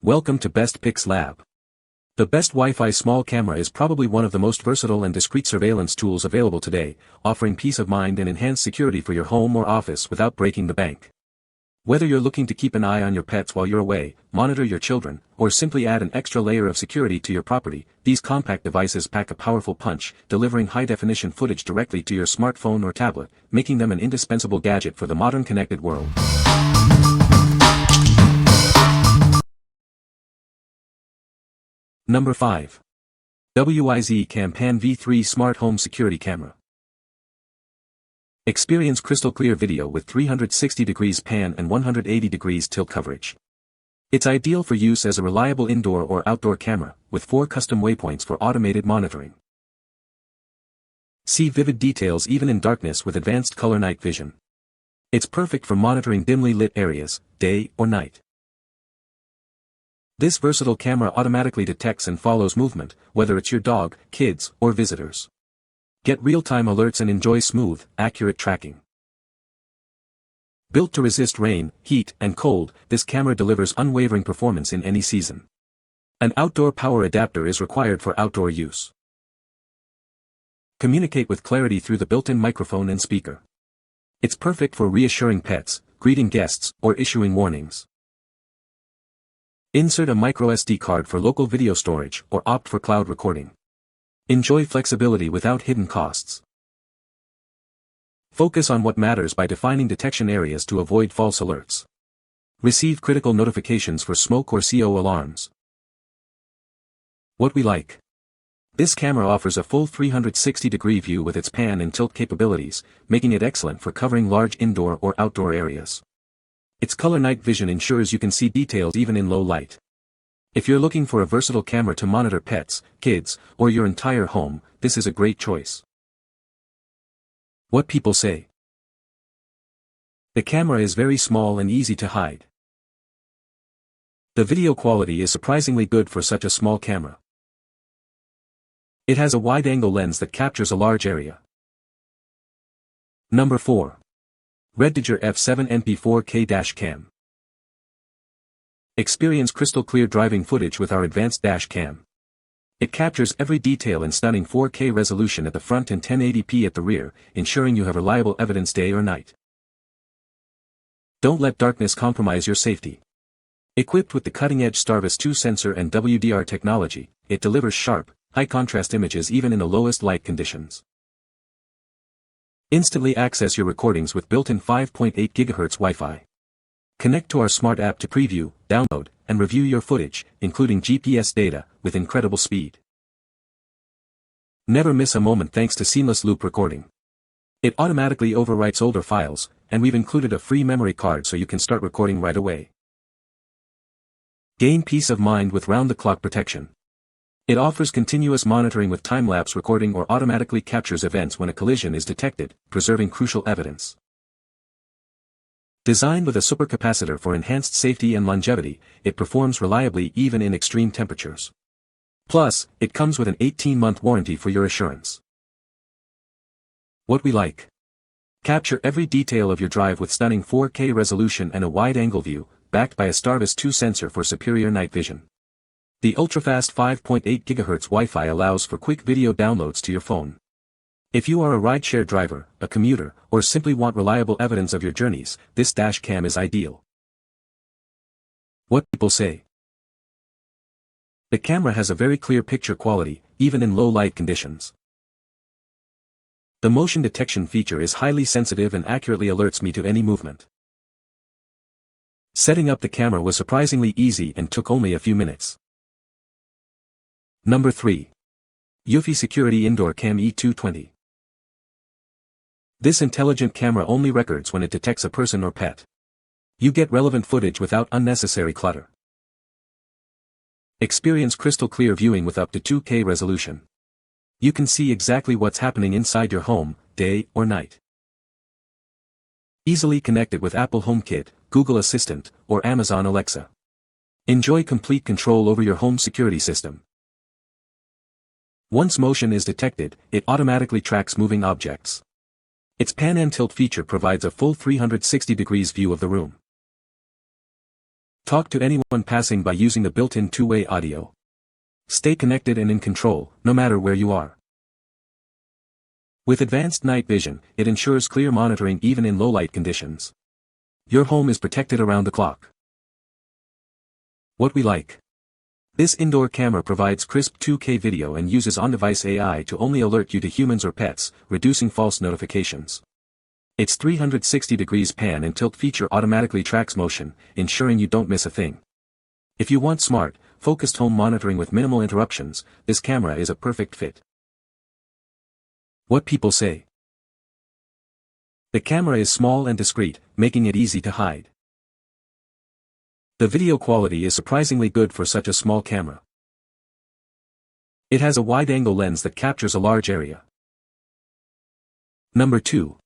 Welcome to Best Pics Lab. The best Wi-Fi small camera is probably one of the most versatile and discreet surveillance tools available today, offering peace of mind and enhanced security for your home or office without breaking the bank. Whether you're looking to keep an eye on your pets while you're away, monitor your children, or simply add an extra layer of security to your property, these compact devices pack a powerful punch, delivering high-definition footage directly to your smartphone or tablet, making them an indispensable gadget for the modern connected world. Number 5. WYZE Cam V3 Smart Home Security Camera. Experience crystal clear video with 360 degrees pan and 180 degrees tilt coverage. It's ideal for use as a reliable indoor or outdoor camera, with 4 custom waypoints for automated monitoring. See vivid details even in darkness with advanced color night vision. It's perfect for monitoring dimly lit areas, day or night. This versatile camera automatically detects and follows movement, whether it's your dog, kids, or visitors. Get real-time alerts and enjoy smooth, accurate tracking. Built to resist rain, heat, and cold, this camera delivers unwavering performance in any season. An outdoor power adapter is required for outdoor use. Communicate with clarity through the built-in microphone and speaker. It's perfect for reassuring pets, greeting guests, or issuing warnings. Insert a microSD card for local video storage or opt for cloud recording. Enjoy flexibility without hidden costs. Focus on what matters by defining detection areas to avoid false alerts. Receive critical notifications for smoke or CO alarms. What we like. This camera offers a full 360-degree view with its pan and tilt capabilities, making it excellent for covering large indoor or outdoor areas. Its color night vision ensures you can see details even in low light. If you're looking for a versatile camera to monitor pets, kids, or your entire home, this is a great choice. What people say. The camera is very small and easy to hide. The video quality is surprisingly good for such a small camera. It has a wide-angle lens that captures a large area. Number 4. REDTIGER F7 NP4K Cam. Experience crystal clear driving footage with our advanced dash cam. It captures every detail in stunning 4K resolution at the front and 1080p at the rear, ensuring you have reliable evidence day or night. Don't let darkness compromise your safety. Equipped with the cutting-edge Starvis 2 sensor and WDR technology, it delivers sharp, high-contrast images even in the lowest light conditions. Instantly access your recordings with built-in 5.8 GHz Wi-Fi. Connect to our smart app to preview, download, and review your footage, including GPS data, with incredible speed. Never miss a moment thanks to seamless loop recording. It automatically overwrites older files, and we've included a free memory card so you can start recording right away. Gain peace of mind with round-the-clock protection. It offers continuous monitoring with time-lapse recording or automatically captures events when a collision is detected, preserving crucial evidence. Designed with a supercapacitor for enhanced safety and longevity, it performs reliably even in extreme temperatures. Plus, it comes with an 18-month warranty for your assurance. What we like. Capture every detail of your drive with stunning 4K resolution and a wide-angle view, backed by a Starvis 2 sensor for superior night vision. The ultra-fast 5.8 GHz Wi-Fi allows for quick video downloads to your phone. If you are a rideshare driver, a commuter, or simply want reliable evidence of your journeys, this dash cam is ideal. What people say. The camera has a very clear picture quality, even in low light conditions. The motion detection feature is highly sensitive and accurately alerts me to any movement. Setting up the camera was surprisingly easy and took only a few minutes. Number 3. EUFY Security Indoor Cam E220. This intelligent camera only records when it detects a person or pet. You get relevant footage without unnecessary clutter. Experience crystal clear viewing with up to 2K resolution. You can see exactly what's happening inside your home, day or night. Easily connected with Apple HomeKit, Google Assistant, or Amazon Alexa. Enjoy complete control over your home security system. Once motion is detected, it automatically tracks moving objects. Its pan and tilt feature provides a full 360 degrees view of the room. Talk to anyone passing by using the built-in two-way audio. Stay connected and in control, no matter where you are. With advanced night vision, it ensures clear monitoring even in low-light conditions. Your home is protected around the clock. What we like. This indoor camera provides crisp 2K video and uses on-device AI to only alert you to humans or pets, reducing false notifications. Its 360 degrees pan and tilt feature automatically tracks motion, ensuring you don't miss a thing. If you want smart, focused home monitoring with minimal interruptions, this camera is a perfect fit. What people say. The camera is small and discreet, making it easy to hide. The video quality is surprisingly good for such a small camera. It has a wide-angle lens that captures a large area. Number 2.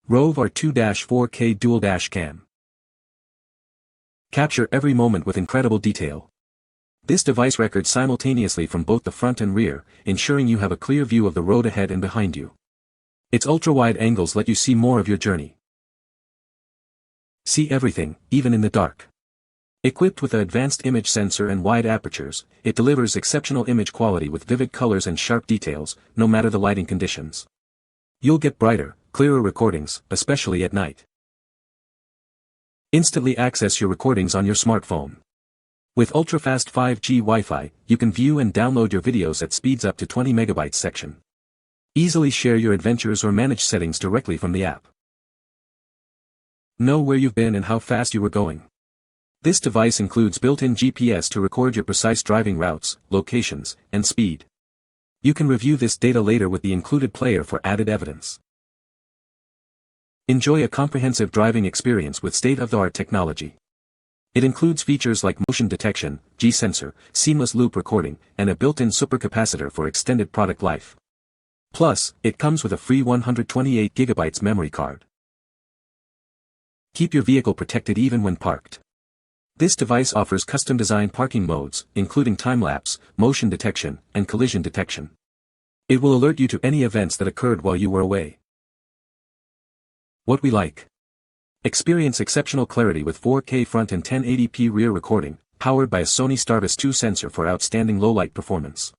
ROVE R2-4K Dual Dash Cam. Capture every moment with incredible detail. This device records simultaneously from both the front and rear, ensuring you have a clear view of the road ahead and behind you. Its ultra-wide angles let you see more of your journey. See everything, even in the dark. Equipped with an advanced image sensor and wide apertures, it delivers exceptional image quality with vivid colors and sharp details, no matter the lighting conditions. You'll get brighter, clearer recordings, especially at night. Instantly access your recordings on your smartphone. With ultra-fast 5G Wi-Fi, you can view and download your videos at speeds up to 20 megabytes section. Easily share your adventures or manage settings directly from the app. Know where you've been and how fast you were going. This device includes built-in GPS to record your precise driving routes, locations, and speed. You can review this data later with the included player for added evidence. Enjoy a comprehensive driving experience with state-of-the-art technology. It includes features like motion detection, G-sensor, seamless loop recording, and a built-in supercapacitor for extended product life. Plus, it comes with a free 128GB memory card. Keep your vehicle protected even when parked. This device offers custom-designed parking modes, including time-lapse, motion detection, and collision detection. It will alert you to any events that occurred while you were away. What we like. Experience exceptional clarity with 4K front and 1080p rear recording, powered by a Sony Starvis 2 sensor for outstanding low-light performance.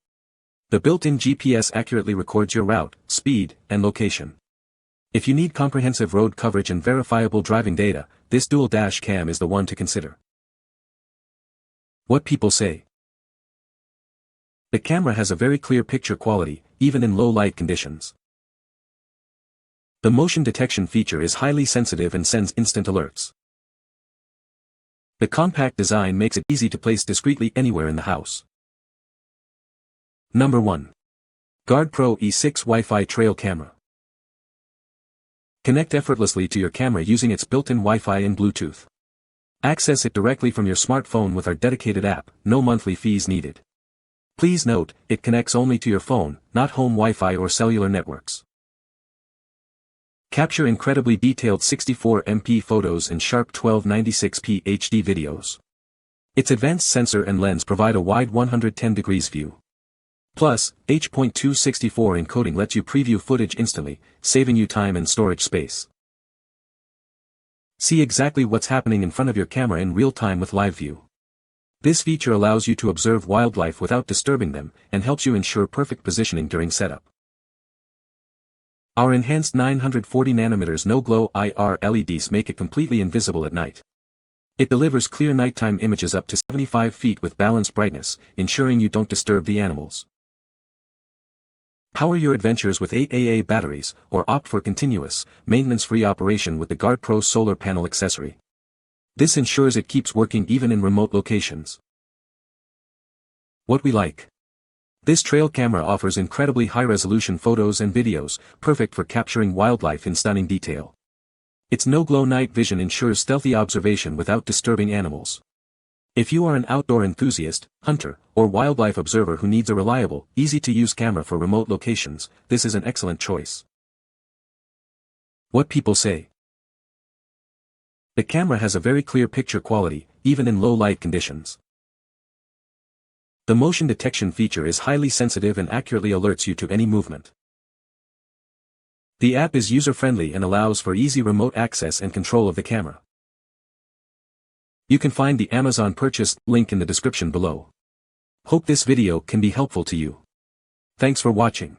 The built-in GPS accurately records your route, speed, and location. If you need comprehensive road coverage and verifiable driving data, this dual dash cam is the one to consider. What people say. The camera has a very clear picture quality, even in low light conditions. The motion detection feature is highly sensitive and sends instant alerts. The compact design makes it easy to place discreetly anywhere in the house. Number 1. GardePro E6 Wi-Fi Trail Camera. Connect effortlessly to your camera using its built-in Wi-Fi and Bluetooth. Access it directly from your smartphone with our dedicated app, no monthly fees needed. Please note, it connects only to your phone, not home Wi-Fi or cellular networks. Capture incredibly detailed 64MP photos and sharp 1296p HD videos. Its advanced sensor and lens provide a wide 110 degrees view. Plus, H.264 encoding lets you preview footage instantly, saving you time and storage space. See exactly what's happening in front of your camera in real time with live view. This feature allows you to observe wildlife without disturbing them, and helps you ensure perfect positioning during setup. Our enhanced 940nm no-glow IR LEDs make it completely invisible at night. It delivers clear nighttime images up to 75 feet with balanced brightness, ensuring you don't disturb the animals. Power your adventures with 8AA batteries, or opt for continuous, maintenance-free operation with the GardePro solar panel accessory. This ensures it keeps working even in remote locations. What we like. This trail camera offers incredibly high-resolution photos and videos, perfect for capturing wildlife in stunning detail. Its no-glow night vision ensures stealthy observation without disturbing animals. If you are an outdoor enthusiast, hunter, or wildlife observer who needs a reliable, easy-to-use camera for remote locations, this is an excellent choice. What people say. The camera has a very clear picture quality, even in low light conditions. The motion detection feature is highly sensitive and accurately alerts you to any movement. The app is user-friendly and allows for easy remote access and control of the camera. You can find the Amazon purchase link in the description below. Hope this video can be helpful to you. Thanks for watching.